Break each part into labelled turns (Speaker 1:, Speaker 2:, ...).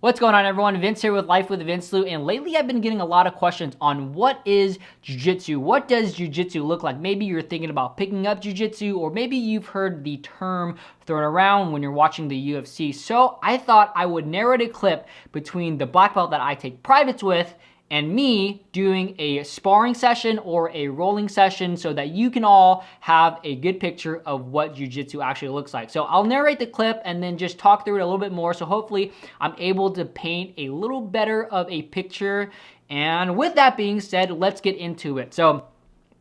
Speaker 1: What's going on, everyone? Vince here with Life with Vince Luu, and lately I've been getting a lot of questions on what is Jiu Jitsu? What does Jiu Jitsu look like? Maybe you're thinking about picking up Jiu Jitsu, or maybe you've heard the term thrown around when you're watching the UFC. So I thought I would narrate a clip between the black belt that I take privates with and me doing a sparring session or a rolling session so that you can all have a good picture of what jiu-jitsu actually looks like. So I'll narrate the clip and then just talk through it a little bit more, so hopefully I'm able to paint a little better of a picture. And with that being said, let's get into it. So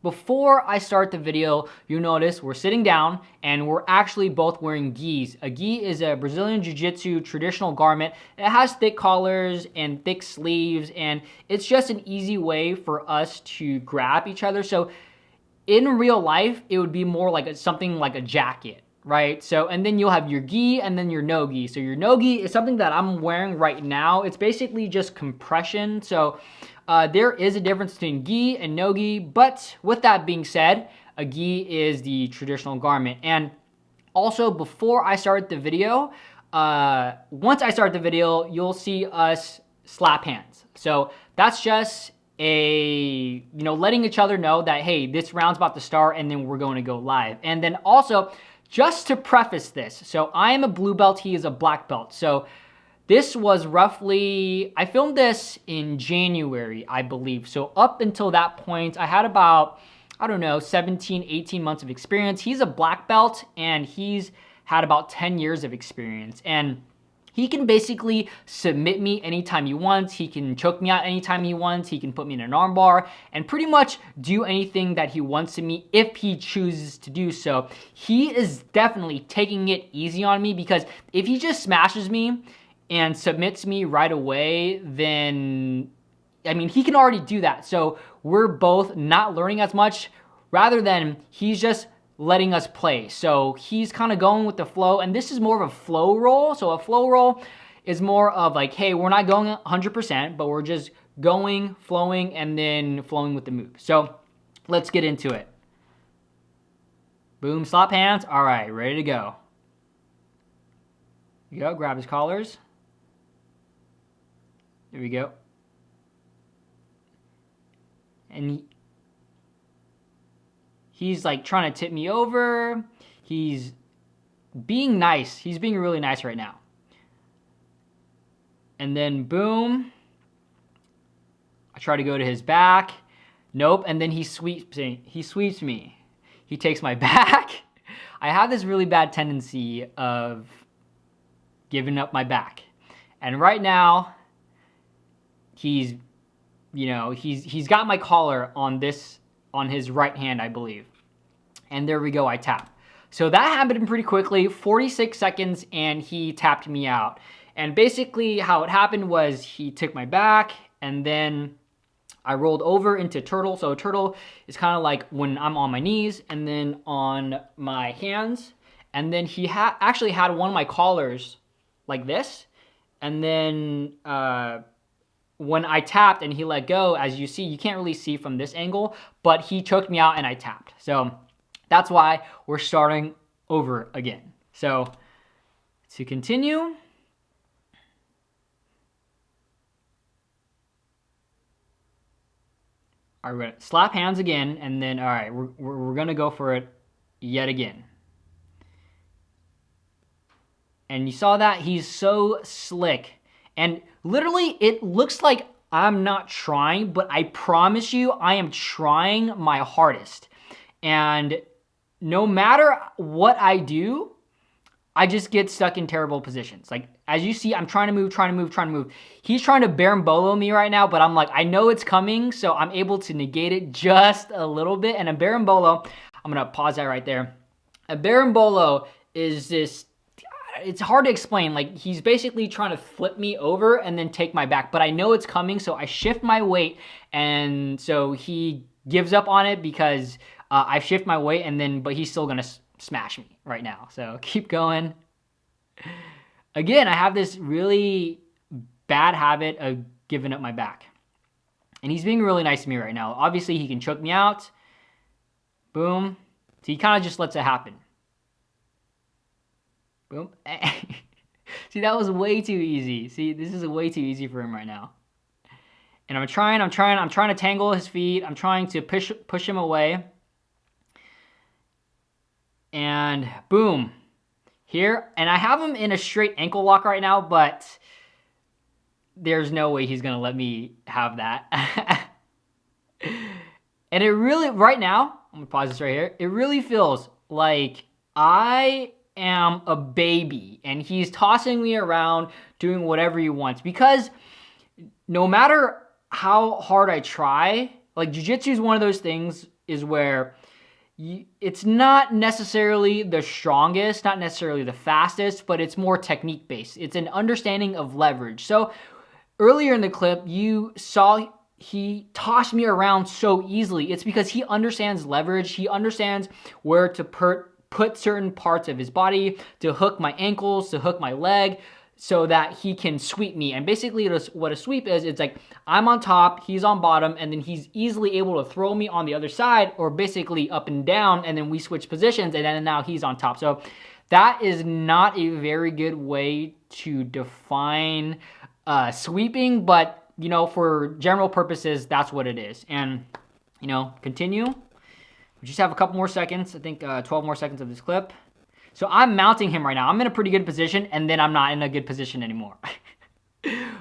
Speaker 1: before I start the video, you'll notice we're sitting down and we're actually both wearing gis. A gi is a Brazilian Jiu-Jitsu traditional garment. It has thick collars and thick sleeves, and it's just an easy way for us to grab each other. So in real life, it would be more like something like a jacket, right? So, and then you'll have your gi and then your no gi. So your no gi is something that I'm wearing right now. It's basically just compression. So there is a difference between gi and no gi, but with that being said, a gi is the traditional garment. And also, before I start the video, once I start the video, you'll see us slap hands. So that's just letting each other know that, hey, this round's about to start and then we're going to go live. And then also, just to preface this, so I am a blue belt, he is a black belt. So this was roughly, I filmed this in January, I believe. So up until that point, I had about, 17, 18 months of experience. He's a black belt and he's had about 10 years of experience. And he can basically submit me anytime he wants. He can choke me out anytime he wants. He can put me in an armbar and pretty much do anything that he wants to me if he chooses to do so. He is definitely taking it easy on me, because if he just smashes me and submits me right away, then, he can already do that. So we're both not learning as much, rather than he's just letting us play. So he's kind of going with the flow, and this is more of a flow roll. So a flow roll is more of like, hey, we're not going 100%, but we're just going, flowing, and then flowing with the move. So let's get into it. Boom, slap hands. All right, ready to go. Here we go, grab his collars. There we go. And he's like trying to tip me over. He's being nice. He's being really nice right now. And then boom. I try to go to his back. Nope. And then he sweeps me. He takes my back. I have this really bad tendency of giving up my back. And right now, he's got my collar on his right hand, I believe. And there we go, I tap. So that happened pretty quickly, 46 seconds, and he tapped me out. And basically how it happened was he took my back, and then I rolled over into turtle. So turtle is kind of like when I'm on my knees and then on my hands. And then he actually had one of my collars like this. And then when I tapped and he let go, as you see, you can't really see from this angle, but he choked me out and I tapped. So that's why we're starting over again. So to continue, all right, we're gonna slap hands again, and then, all right, we're gonna go for it yet again. And you saw that he's so slick. And literally, it looks like I'm not trying, but I promise you, I am trying my hardest. And no matter what I do, I just get stuck in terrible positions. Like, as you see, I'm trying to move. He's trying to berimbolo me right now, but I'm like, I know it's coming, so I'm able to negate it just a little bit. And a berimbolo, I'm going to pause that right there. A berimbolo is this, it's hard to explain. Like, he's basically trying to flip me over and then take my back, but I know it's coming, so I shift my weight, and so he gives up on it because I shift my weight, and then, but he's still gonna smash me right now. So keep going. Again, I have this really bad habit of giving up my back, and he's being really nice to me right now. Obviously, he can choke me out. Boom. So he kind of just lets it happen. Boom. See, that was way too easy. See, this is way too easy for him right now. And I'm trying to tangle his feet. I'm trying to push him away. And boom. Here, and I have him in a straight ankle lock right now, but there's no way he's gonna let me have that. And it really, right now, I'm gonna pause this right here. It really feels like I am a baby and he's tossing me around doing whatever he wants, because no matter how hard I try, like jiu-jitsu is one of those things is where it's not necessarily the strongest, not necessarily the fastest, but it's more technique based. It's an understanding of leverage. So earlier in the clip, you saw he tossed me around so easily. It's because he understands leverage. He understands where to put certain parts of his body, to hook my ankles, to hook my leg, so that he can sweep me. And basically what a sweep is, it's like I'm on top, he's on bottom, and then he's easily able to throw me on the other side, or basically up and down, and then we switch positions, and then now he's on top. So that is not a very good way to define sweeping, but you know, for general purposes, that's what it is. And you know, continue. We just have a couple more seconds. I think 12 more seconds of this clip. So I'm mounting him right now. I'm in a pretty good position, and then I'm not in a good position anymore.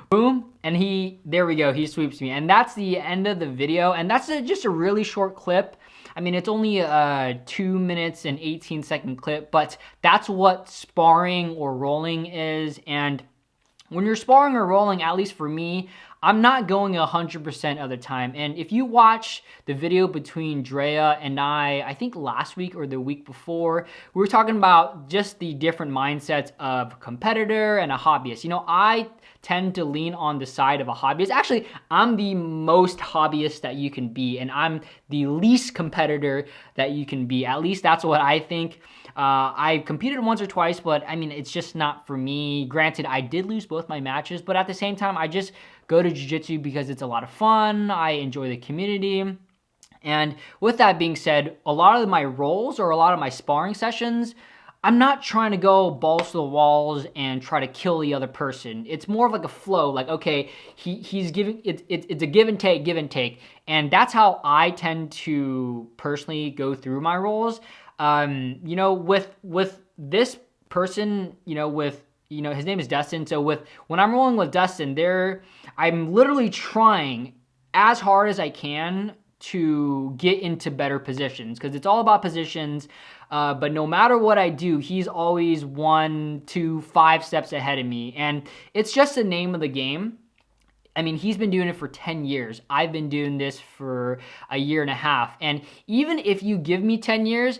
Speaker 1: Boom, and there we go, he sweeps me. And that's the end of the video, and that's just a really short clip. I mean, it's only a 2 minutes and 18-second clip, but that's what sparring or rolling is. And when you're sparring or rolling, at least for me, I'm not going 100% of the time. And if you watch the video between Drea and I think last week or the week before, we were talking about just the different mindsets of a competitor and a hobbyist. You know, I tend to lean on the side of a hobbyist. Actually, I'm the most hobbyist that you can be, and I'm the least competitor that you can be. At least that's what I think. I've competed once or twice, but I mean, it's just not for me. Granted, I did lose both my matches, but at the same time, I just go to jiu-jitsu because it's a lot of fun. I enjoy the community. And with that being said, a lot of my rolls or a lot of my sparring sessions, I'm not trying to go balls to the walls and try to kill the other person. It's more of like a flow, like, okay, he's giving, it's a give and take. And that's how I tend to personally go through my rolls. You know, with this person, his name is Dustin. So when I'm rolling with Dustin, I'm literally trying as hard as I can to get into better positions, because it's all about positions. But no matter what I do, he's always 1, 2, 5 steps ahead of me. And it's just the name of the game. I mean, he's been doing it for 10 years. I've been doing this for a year and a half. And even if you give me 10 years,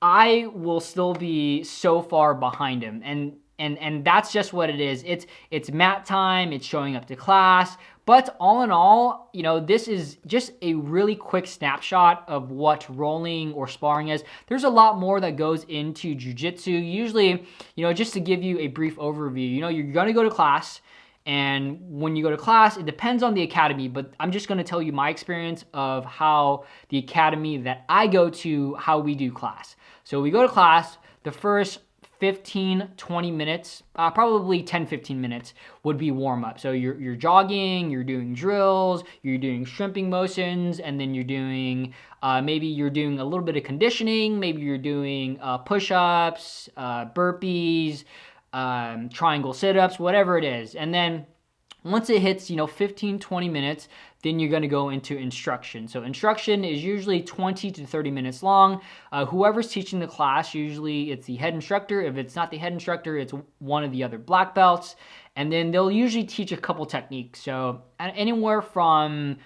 Speaker 1: I will still be so far behind him. And that's just what it is. It's mat time, it's showing up to class. But all in all, you know, this is just a really quick snapshot of what rolling or sparring is. There's a lot more that goes into jiu-jitsu. Usually, you know, just to give you a brief overview, you know, you're going to go to class. And when you go to class, it depends on the academy, but I'm just going to tell you my experience of how the academy that I go to, how we do class. So we go to class, the first 15, 20 minutes, probably 10, 15 minutes would be warm up. So you're jogging, you're doing drills, you're doing shrimping motions, and then you're doing, maybe you're doing a little bit of conditioning, maybe you're doing push-ups, burpees, triangle sit-ups, whatever it is. And then once it hits, 15, 20 minutes, then you're going to go into instruction. So instruction is usually 20 to 30 minutes long. Whoever's teaching the class, usually it's the head instructor. If it's not the head instructor, it's one of the other black belts. And then they'll usually teach a couple techniques. So anywhere from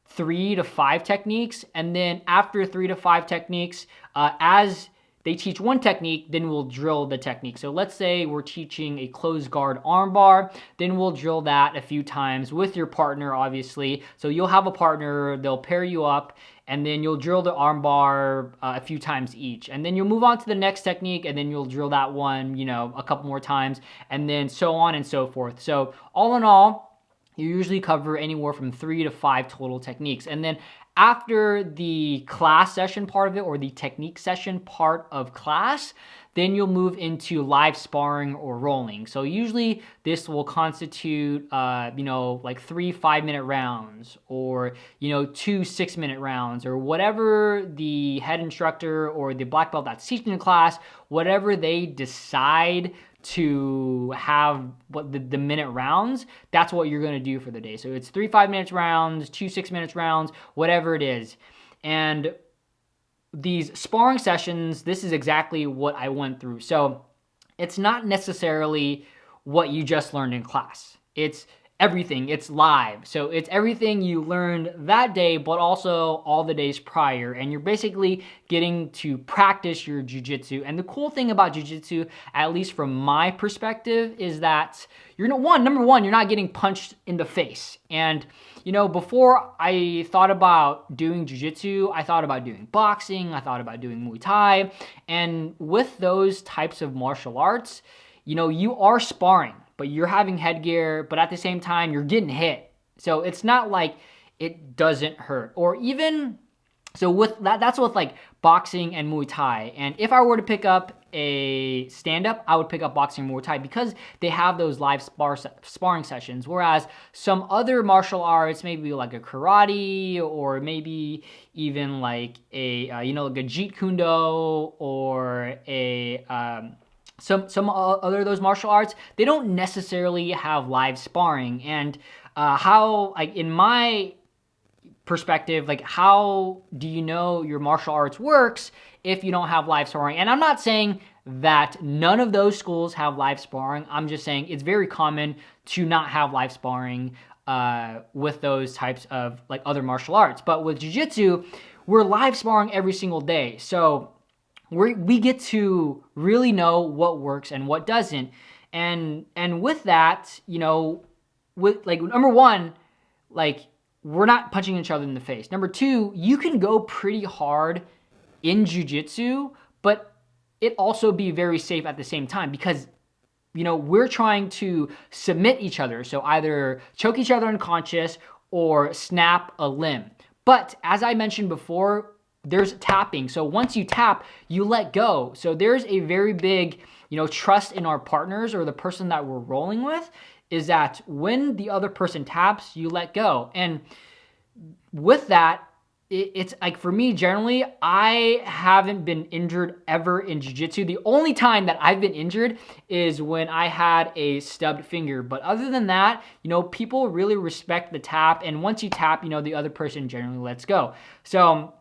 Speaker 1: 3 to 5 techniques. And then after 3 to 5 techniques, as they teach one technique, then we'll drill the technique. So let's say we're teaching a closed guard armbar, then we'll drill that a few times with your partner, obviously. So you'll have a partner, they'll pair you up, and then you'll drill the armbar a few times each. And then you'll move on to the next technique, and then you'll drill that one, a couple more times, and then so on and so forth. So all in all, you usually cover anywhere from 3 to 5 total techniques. And then after the class session part of it, or the technique session part of class, then you'll move into live sparring or rolling. So usually this will constitute, like 3 5-minute rounds, or, 2 6-minute rounds, or whatever the head instructor or the black belt that's teaching the class, whatever they decide to have what the minute rounds, that's what you're going to do for the day. So it's 3 5-minute rounds, 2 6-minute rounds, whatever it is. And these sparring sessions, this is exactly what I went through. So it's not necessarily what you just learned in class. It's everything. It's live. So it's everything you learned that day, but also all the days prior. And you're basically getting to practice your jiu-jitsu. And the cool thing about jiu-jitsu, at least from my perspective, is that number one, you're not getting punched in the face. And before I thought about doing jiu-jitsu, I thought about doing boxing, I thought about doing Muay Thai. And with those types of martial arts, you are sparring, but you're having headgear, but at the same time, you're getting hit. So it's not like it doesn't hurt. Or even, so with that's with like boxing and Muay Thai. And if I were to pick up a stand-up, I would pick up boxing and Muay Thai because they have those live sparring sessions. Whereas some other martial arts, maybe like a karate, or maybe even like a like a Jeet Kune Do, or a some other of those martial arts, they don't necessarily have live sparring. And how, like, in my perspective, like, how do you know your martial arts works if you don't have live sparring? And I'm not saying that none of those schools have live sparring. I'm just saying it's very common to not have live sparring with those types of like other martial arts. But with jiu-jitsu, we're live sparring every single day. So we get to really know what works and what doesn't. And with that, with like, number one, like, we're not punching each other in the face. Number two, you can go pretty hard in jiu-jitsu, but it also be very safe at the same time, because we're trying to submit each other. So either choke each other unconscious or snap a limb. But as I mentioned before, there's tapping. So once you tap, you let go. So there's a very big, trust in our partners or the person that we're rolling with, is that when the other person taps, you let go. And with that, it's like, for me, generally, I haven't been injured ever in jiu-jitsu. The only time that I've been injured is when I had a stubbed finger. But other than that, people really respect the tap. And once you tap, the other person generally lets go. So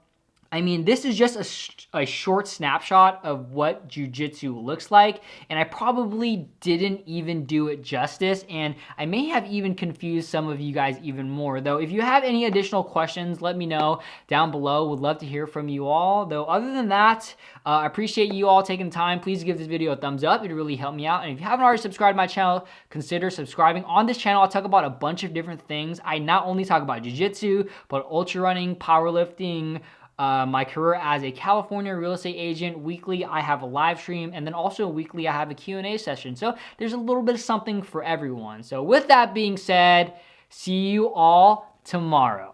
Speaker 1: I mean, this is just a short snapshot of what jiu-jitsu looks like, and I probably didn't even do it justice, and I may have even confused some of you guys even more. Though, if you have any additional questions, let me know down below. Would love to hear from you all. Though, other than that, I appreciate you all taking the time. Please give this video a thumbs up. It really helped me out. And if you haven't already subscribed to my channel, consider subscribing. On this channel, I'll talk about a bunch of different things. I not only talk about jiu-jitsu, but ultra running, powerlifting, my career as a California real estate agent. Weekly, I have a live stream, and then also weekly, I have a Q&A session. So there's a little bit of something for everyone. So with that being said, see you all tomorrow.